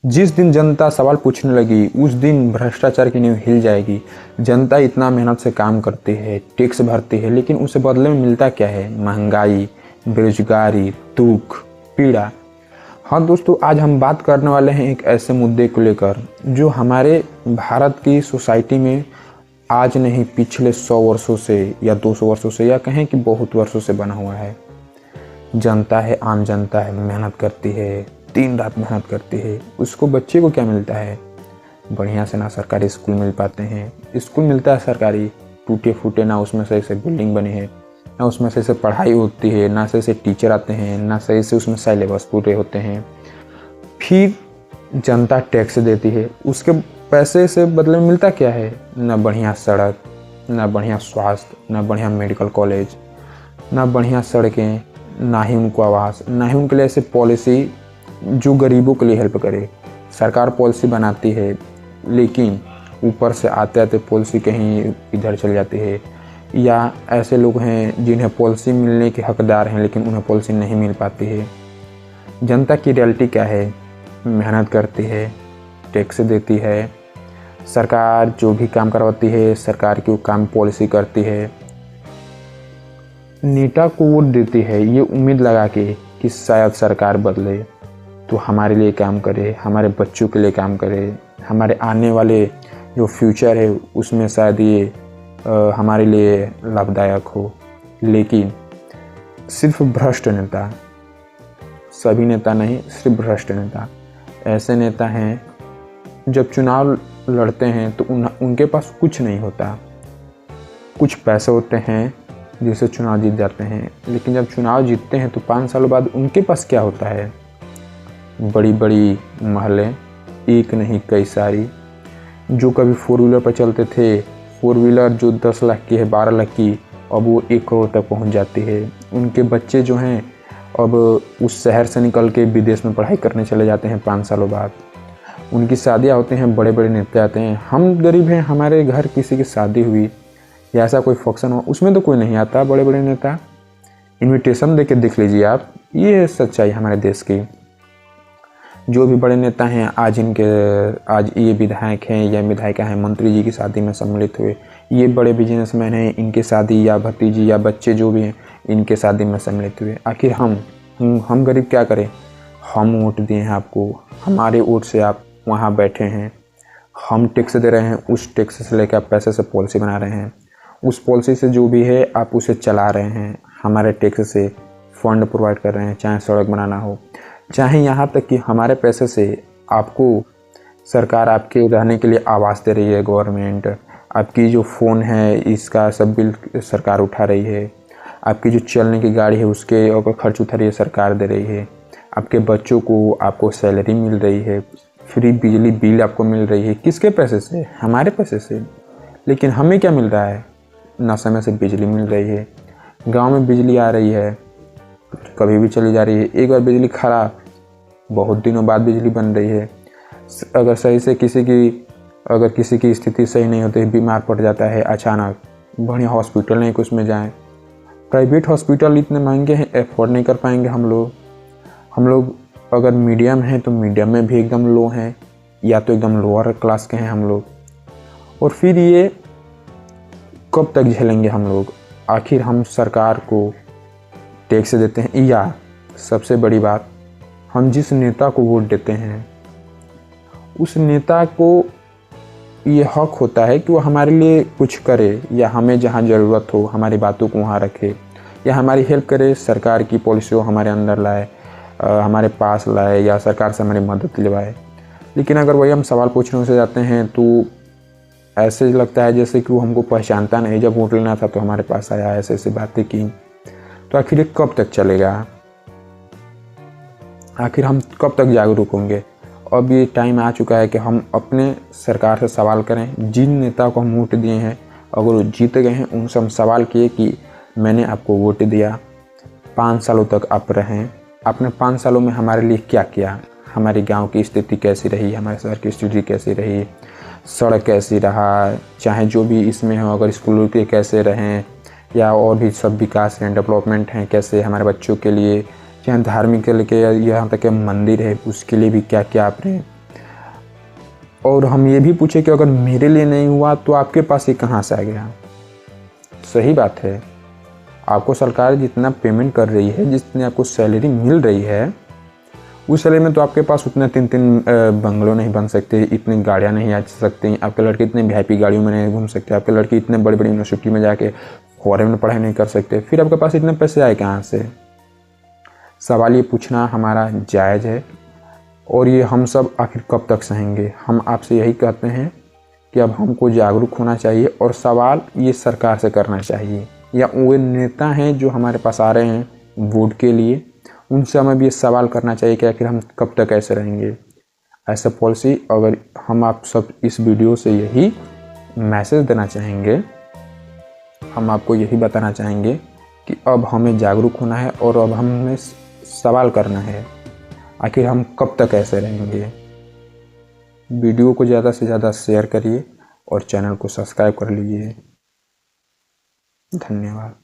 जिस दिन जनता सवाल पूछने लगी उस दिन भ्रष्टाचार की नींव हिल जाएगी। जनता इतना मेहनत से काम करती है, टैक्स भरती है, लेकिन उसे बदले में मिलता क्या है? महंगाई, बेरोजगारी, दुख, पीड़ा। हाँ दोस्तों, आज हम बात करने वाले हैं एक ऐसे मुद्दे को लेकर जो हमारे भारत की सोसाइटी में आज नहीं पिछले 100 वर्षों से या 200 वर्षों से या कहें कि बहुत वर्षों से बना हुआ है। जनता है, आम जनता है, मेहनत करती है, दिन रात मेहनत करती है। उसको बच्चे को क्या मिलता है? बढ़िया से ना सरकारी स्कूल मिल पाते हैं। स्कूल मिलता है सरकारी, टूटे फूटे, ना उसमें सही से बिल्डिंग बनी है, ना उसमें सही से पढ़ाई होती है, ना सही से टीचर आते हैं, ना सही से उसमें सिलेबस पूरे होते हैं। फिर जनता टैक्स देती है, उसके पैसे से बदले में मिलता क्या है? ना बढ़िया सड़क, ना बढ़िया स्वास्थ्य, ना बढ़िया मेडिकल कॉलेज, ना बढ़िया सड़कें, ना ही उनको आवास, ना ही उनके लिए ऐसे पॉलिसी जो गरीबों के लिए हेल्प करे। सरकार पॉलिसी बनाती है, लेकिन ऊपर से आते आते पॉलिसी कहीं इधर चल जाती है। या ऐसे लोग हैं जिन्हें पॉलिसी मिलने के हकदार हैं, लेकिन उन्हें पॉलिसी नहीं मिल पाती है। जनता की रियलिटी क्या है? मेहनत करती है, टैक्स देती है, सरकार जो भी काम करवाती है, सरकार की वो काम पॉलिसी करती है। नेता को वोट देती है ये उम्मीद लगा के कि शायद सरकार बदले तो हमारे लिए काम करे, हमारे बच्चों के लिए काम करे, हमारे आने वाले जो फ्यूचर है उसमें शायद ये हमारे लिए लाभदायक हो। लेकिन सिर्फ भ्रष्ट नेता, सभी नेता नहीं, सिर्फ भ्रष्ट नेता, ऐसे नेता हैं जब चुनाव लड़ते हैं तो उनके पास कुछ नहीं होता। कुछ पैसे होते हैं जिससे चुनाव जीत जाते हैं, लेकिन जब चुनाव जीतते हैं तो 5 सालों बाद उनके पास क्या होता है? बड़ी बड़ी महलें, एक नहीं कई सारी। जो कभी 4 व्हीलर पर चलते थे, 4 व्हीलर जो 10 लाख की है, 12 लाख की, अब वो 1 करोड़ तक पहुंच जाती है। उनके बच्चे जो हैं अब उस शहर से निकल के विदेश में पढ़ाई करने चले जाते हैं 5 सालों बाद। उनकी शादियाँ होती हैं, बड़े बड़े नेता आते हैं। हम गरीब हैं, हमारे घर किसी की शादी हुई या ऐसा कोई फंक्शन हो, उसमें तो कोई नहीं आता। बड़े बड़े नेता इनविटेशन दे के देख लीजिए आप, ये है सच्चाई हमारे देश की। जो भी बड़े नेता हैं आज ये विधायक हैं या विधायिका हैं, मंत्री जी की शादी में सम्मिलित हुए। ये बड़े बिजनेसमैन हैं, इनके शादी या भतीजी या बच्चे जो भी हैं इनके शादी में सम्मिलित हुए। आखिर हम गरीब क्या करें? हम वोट दिए हैं आपको, हमारे वोट से आप वहाँ बैठे हैं, हम टैक्स दे रहे हैं, उस टैक्स से लेकर आप पैसे से पॉलिसी बना रहे हैं, उस पॉलिसी से जो भी है आप उसे चला रहे हैं, हमारे टैक्स से फंड प्रोवाइड कर रहे हैं, चाहे सड़क बनाना हो, चाहे यहाँ तक कि हमारे पैसे से आपको सरकार आपके रहने के लिए आवास दे रही है। गवर्नमेंट आपकी जो फ़ोन है इसका सब बिल सरकार उठा रही है। आपकी जो चलने की गाड़ी है उसके ऊपर खर्च उठा रही है, सरकार दे रही है। आपके बच्चों को आपको सैलरी मिल रही है, फ्री बिजली बिल आपको मिल रही है। किसके पैसे से? हमारे पैसे से। लेकिन हमें क्या मिल रहा है? ना समय से बिजली मिल रही है। गांव में बिजली आ रही है, कभी भी चली जा रही है। एक बार बिजली खराब, बहुत दिनों बाद बिजली बन रही है। अगर सही से किसी की स्थिति सही नहीं होती, बीमार पड़ जाता है अचानक, बढ़िया हॉस्पिटल नहीं कि उसमें जाएं। प्राइवेट हॉस्पिटल इतने महंगे हैं, एफोर्ड नहीं कर पाएंगे हम लोग। अगर मीडियम हैं तो मीडियम में भी एकदम लो हैं, या तो एकदम लोअर क्लास के हैं हम लोग। और फिर ये कब तक झेलेंगे हम लोग? आखिर हम सरकार को टैक्स देते हैं, या सबसे बड़ी बात, हम जिस नेता को वोट देते हैं उस नेता को ये हक होता है कि वो हमारे लिए कुछ करे, या हमें जहाँ ज़रूरत हो हमारी बातों को वहाँ रखे, या हमारी हेल्प करे, सरकार की पॉलिसी को हमारे अंदर लाए, हमारे पास लाए, या सरकार से हमारी मदद दिलवाए। लेकिन अगर वही हम सवाल पूछने से जाते हैं तो ऐसे लगता है जैसे कि वो हमको पहचानता नहीं। जब वोट लेना था तो हमारे पास आया, ऐसे ऐसी बातें की। तो आखिर ये कब तक चलेगा? आखिर हम कब तक जागरूक होंगे? अब ये टाइम आ चुका है कि हम अपने सरकार से सवाल करें। जिन नेता को हम वोट दिए हैं, अगर वो जीत गए हैं, उनसे हम सवाल किए कि मैंने आपको वोट दिया, 5 सालों तक आप रहें, आपने 5 सालों में हमारे लिए क्या किया? हमारे गांव की स्थिति कैसी रही, हमारे शहर की स्थिति कैसी रही, सड़क कैसी रहा, चाहे जो भी इसमें हो, अगर स्कूलों के कैसे रहें, या और भी सब विकास हैं, डेवलपमेंट हैं कैसे हमारे बच्चों के लिए, चाहे धार्मिक के लिए, यहाँ तक कि मंदिर है उसके लिए भी क्या क्या आपने और हम ये भी पूछे कि अगर मेरे लिए नहीं हुआ तो आपके पास ये कहाँ से आ गया। सही बात है, आपको सरकार जितना पेमेंट कर रही है, जितनी आपको सैलरी मिल रही है, उस सैलरी में तो आपके पास उतने 3 बंगलों नहीं बन सकते, इतनी गाड़ियाँ नहीं आ सकती, आपके लड़के इतने VIP गाड़ियों में नहीं घूम सकते, आपके लड़के इतने बड़ी बड़ी यूनिवर्सिटी में जाके फॉरेन में पढ़ाई नहीं कर सकते। फिर आपके पास इतने पैसे आए कहाँ से? सवाल ये पूछना हमारा जायज़ है, और ये हम सब आखिर कब तक सहेंगे। हम आपसे यही कहते हैं कि अब हमको जागरूक होना चाहिए और सवाल ये सरकार से करना चाहिए, या वो नेता हैं जो हमारे पास आ रहे हैं वोट के लिए, उनसे हमें भी ये सवाल करना चाहिए कि आखिर हम कब तक ऐसे रहेंगे। ऐसा पॉलिसी अगर हम आप सब इस वीडियो से यही मैसेज देना चाहेंगे, हम आपको यही बताना चाहेंगे कि अब हमें जागरूक होना है और अब हमें सवाल करना है, आखिर हम कब तक ऐसे रहेंगे। वीडियो को ज़्यादा से ज़्यादा शेयर करिए और चैनल को सब्सक्राइब कर लीजिए। धन्यवाद।